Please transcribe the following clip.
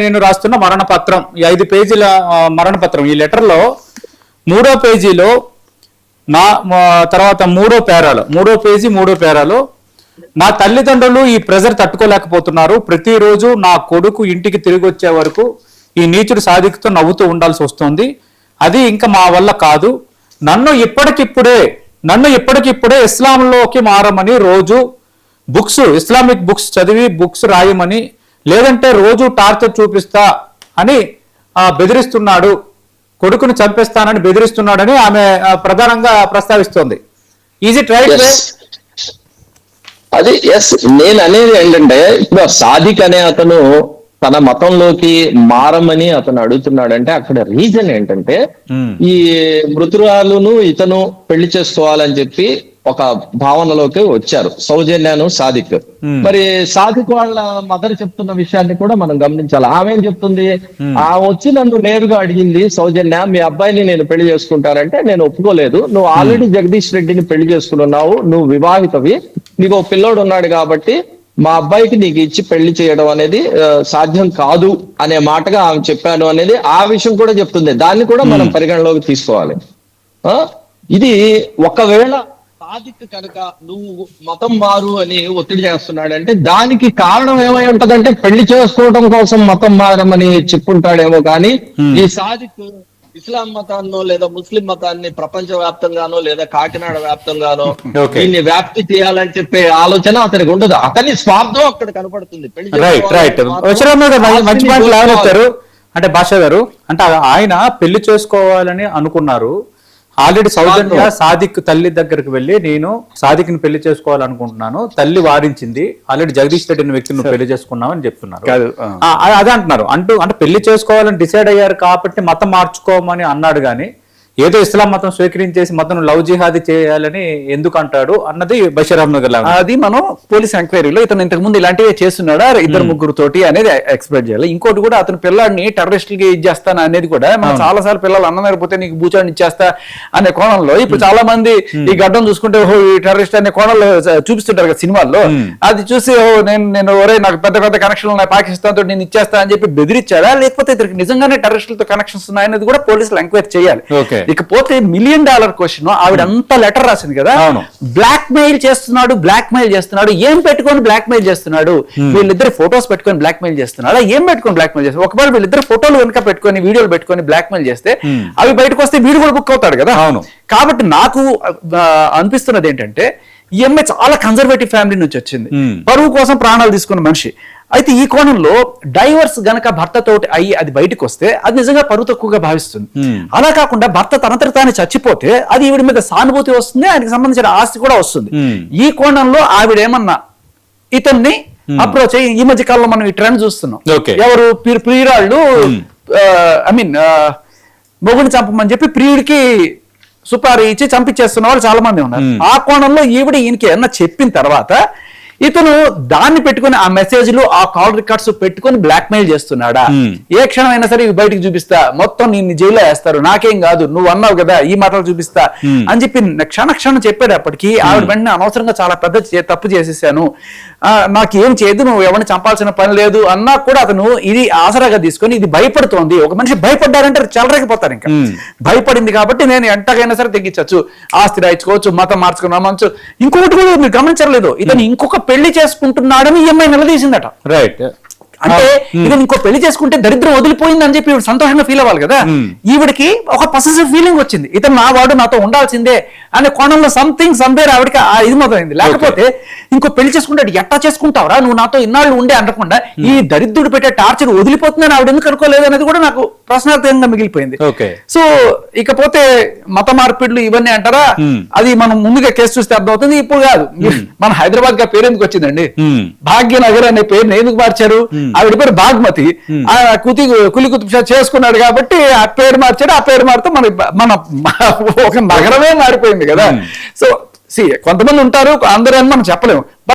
నేను రాస్తున్న మరణపత్రం ఈ 5 పేజీల మరణపత్రం. ఈ లెటర్లో 3వ పేజీలో తర్వాత 3వ పేజీ 3వ పేరాలో నా తల్లిదండ్రులు ఈ ప్రెజర్ తట్టుకోలేకపోతున్నారు. ప్రతిరోజు నా కొడుకు ఇంటికి తిరిగి వచ్చే వరకు ఈ నీచుడు సాదికుతో నవ్వుతూ ఉండాల్సి వస్తుంది. అది ఇంకా మా వల్ల కాదు. నన్ను ఇప్పటికిప్పుడే ఇస్లాంలోకి మారమని, రోజు ఇస్లామిక్ బుక్స్ చదివి బుక్స్ రాయమని, లేదంటే రోజు టార్చర్ చూపిస్తా అని బెదిరిస్తున్నాడు, కొడుకుని చంపేస్తానని బెదిరిస్తున్నాడని ఆమె ప్రధానంగా ప్రస్తావిస్తోంది. Is it right? అది ఎస్. నేను అనేది ఏంటంటే, ఇప్పుడు సాదిక్ అనే అతను తన మతంలోకి మారమని అతను అడుగుతున్నాడంటే అక్కడ రీజన్ ఏంటంటే, ఈ మృతురాలును ఇతను పెళ్లి చేసుకోవాలని చెప్పి ఒక భావనలోకి వచ్చారు సౌజన్యను సాదిక్. మరి సాదిక్ వాళ్ళ మదర్ చెప్తున్న విషయాన్ని కూడా మనం గమనించాలి. ఆమె ఏం చెప్తుంది, వచ్చి నన్ను నేరుగా అడిగింది, సౌజన్య మీ అబ్బాయిని నేను పెళ్లి చేసుకుంటానంటే నేను ఒప్పుకోలేదు. నువ్వు ఆల్రెడీ జగదీష్ రెడ్డిని పెళ్లి చేసుకున్నావు, నువ్వు వివాహితవి, నీకు ఒక పిల్లోడు ఉన్నాడు కాబట్టి మా అబ్బాయికి నీకు ఇచ్చి పెళ్లి చేయడం అనేది సాధ్యం కాదు అనే మాటగా ఆమె చెప్పాను అనేది ఆ విషయం కూడా చెప్తుంది. దాన్ని కూడా మనం పరిగణలోకి తీసుకోవాలి. ఇది ఒకవేళ సాదిక్ కనుక నువ్వు మతం మారు అని ఒత్తిడి చేస్తున్నాడంటే దానికి కారణం ఏమై ఉంటదంటే, పెళ్లి చేసుకోవడం కోసం మతం మారమని చెప్పుంటాడేమో. కానీ ఈ సాదిక్ ఇస్లాం మతాన్నో లేదా ముస్లిం మతాన్ని ప్రపంచ వ్యాప్తంగానో లేదా కాకినాడ వ్యాప్తంగానో దీన్ని వ్యాప్తి చేయాలని చెప్పే ఆలోచన అతనికి ఉండదు. అతని స్వార్థం అక్కడ కనపడుతుంది. మంచి మాటలు అంటే భాషా గారు, అంటే ఆయన పెళ్లి చేసుకోవాలని అనుకున్నారు. ఆల్రెడీ సౌజన్య సాదిక్ తల్లి దగ్గరికి వెళ్ళి నేను సాదిక్ని పెళ్లి చేసుకోవాలనుకుంటున్నాను, తల్లి వారించింది, ఆల్రెడీ జగదీష్ రెడ్డి అనే వ్యక్తిని పెళ్లి చేసుకున్నావు అని చెప్తున్నారు. అదే అంటున్నారు. అంటే పెళ్లి చేసుకోవాలని డిసైడ్ అయ్యారు కాబట్టి మతం మార్చుకోమని అన్నాడు, కానీ ఏదో ఇస్లాం మతం స్వీకరించేసి మతం లవ్ జిహాదీ చేయాలని ఎందుకు అంటాడు అన్నది బషీర్ అహ్మద్ గారు. అది మనం పోలీస్ ఎంక్వైరీలో ఇతను ఇంతకు ముందు ఇలాంటివి చేస్తున్నాడా 2-3 తోటి అనేది ఎక్స్పెక్ట్ చేయాలి. ఇంకోటి కూడా అతను పిల్లాడిని టెర్రరిస్టులకి ఇచ్చేస్తాను అనేది కూడా మనం చాలా సార్లు పిల్లలు అన్నం లేకపోతే నీకు భూచాన్ని ఇచ్చేస్తా అనే కోణంలో ఇప్పుడు చాలా మంది ఈ గడ్డం చూసుకుంటే ఈ టెర్రరిస్ట్ అనే కోణంలో చూపిస్తుంటారు కదా సినిమాల్లో. అది చూసి నేను ఒరే నాకు పెద్ద పెద్ద కనెక్షన్లు ఉన్నాయి పాకిస్తాన్ తోటి నేను ఇచ్చేస్తా అని చెప్పి బెదిరించాడా, లేకపోతే ఇతనికి నిజంగానే టెర్రరిస్టులతో కనెక్షన్స్ ఉన్నాయనేది కూడా పోలీసులు ఎంక్వైరీ చేయాలి. ఇకపోతే $1 మిలియన్ క్వశ్చన్, ఆవిడ అంత లెటర్ రాసింది కదా, బ్లాక్ మెయిల్ చేస్తున్నాడు, ఏం పెట్టుకొని బ్లాక్ మెయిల్ చేస్తున్నాడు, వీళ్ళిద్దరు ఫొటోస్ పెట్టుకొని బ్లాక్ మెయిల్ చేస్తున్నాడు, ఏం పెట్టుకొని బ్లాక్ మెయిల్ చేస్తున్నాడు. ఒకవేళ వీళ్ళిద్దరు ఫోటోలు వెనుక పెట్టుకొని వీడియోలు పెట్టుకొని బ్లాక్ మెయిల్ చేస్తే అవి బయటకు వస్తే వీడు కూడా బుక్ అవుతాడు కదా. అవును. కాబట్టి నాకు అనిపిస్తున్నది ఏంటంటే, ఈ అమ్మాయి చాలా కన్జర్వేటివ్ ఫ్యామిలీ నుంచి వచ్చింది, పరువు కోసం ప్రాణాలు తీసుకున్న మనిషి. అయితే ఈ కోణంలో డైవర్స్ గనక భర్తతోటి అయ్యి అది బయటకు వస్తే అది నిజంగా పరువు తక్కువగా భావిస్తుంది. అలా కాకుండా భర్త తనంతట తాను చచ్చిపోతే అది ఈవిడ మీద సానుభూతి వస్తుంది, ఆయనకి సంబంధించిన ఆస్తి కూడా వస్తుంది. ఈ కోణంలో ఆవిడేమన్నా ఇతన్ని అప్రోచ్ అయ్యి, ఈ మధ్య కాలంలో మనం ఈ ట్రెండ్ చూస్తున్నాం, ఎవరు ప్రియురాళ్ళు మొగుడిని చంపమని చెప్పి ప్రియుడికి సుపారీ ఇచ్చి చంపించేస్తున్న వాళ్ళు చాలా మంది ఉన్నారు. ఆ కోణంలో ఈవిడ ఈయనకి ఏమన్నా చెప్పిన తర్వాత ఇతను దాన్ని పెట్టుకుని ఆ మెసేజ్లు ఆ కాల్ రికార్డ్స్ పెట్టుకుని బ్లాక్ మెయిల్ చేస్తున్నాడా, ఏ క్షణం అయినా సరే బయటకు చూపిస్తా, మొత్తం నిన్ను జైల్లో వేస్తారు, నాకేం కాదు, నువ్వు అన్నావు కదా ఈ మాటలు చూపిస్తా అని చెప్పి క్షణం చెప్పేటప్పటికి ఆవిడ వెంటనే అనవసరంగా చాలా పెద్ద తప్పు చేసేసాను, నాకు ఏం చేయదు, నువ్వు ఎవరిని చంపాల్సిన పని లేదు అన్నా కూడా అతను ఇది ఆసరాగా తీసుకొని ఇది భయపడుతోంది. ఒక మనిషి భయపడ్డారంటే చెలరేకపోతారు. ఇంకా భయపడింది కాబట్టి నేను ఎంతకైనా సరే తెగించచ్చు, ఆస్తి రాయించుకోవచ్చు, మతం మార్చుకున్నామచ్చు. ఇంకొకటి కూడా మీరు గమనించలేదు, ఇతను ఇంకొక పెళ్లి చేసుకుంటున్నాడని ఈఎంఐ నిలదీసిందట. రైట్. అంటే ఇతను ఇంకో పెళ్లి చేసుకుంటే దరిద్రం వదిలిపోయింది అని చెప్పి సంతోషంగా ఫీల్ అవ్వాలి కదా. ఈవిడికి ఒక పొసెసివ్ ఫీలింగ్ వచ్చింది, ఇతను నా వాడు నాతో ఉండాల్సిందే అనే కోణంలో సంథింగ్ సంవేర్ ఆవిడకి ఇది మొదలైంది. లేకపోతే ఇంకో పెళ్లి చేసుకుంటే ఎట్టా చేసుకుంటావురా, నువ్వు నాతో ఇన్నాళ్ళు ఉండే అనకుండా ఈ దరిద్రుడు పెట్టే టార్చర్ వదిలిపోతుందని ఆవిడ ఎందుకు అనుకోలేదు అనేది కూడా నాకు ప్రశ్నార్థకంగా మిగిలిపోయింది. సో ఇకపోతే మత మార్పిడ్లు ఇవన్నీ అంటారా, అది మనం ముందుగా కేసు చూస్తే అర్థమవుతుంది. ఇప్పుడు కాదు, మన హైదరాబాద్ గా పేరు ఎందుకు వచ్చిందండి, భాగ్యనగర్ అనే పేరుని ఎందుకు మార్చారు, ఆవిడ పేరు బాగ్మతి, కులి కుతుబ్ షా చేసుకున్నాడు కాబట్టి ఆ పేరు మార్చాడు. ఆ పేరు మారితే మన ఒక నగరమే మారిపోయింది కదా. సో కొంతమంది ఉంటారు, అందరూ అని మనం చెప్పలేము.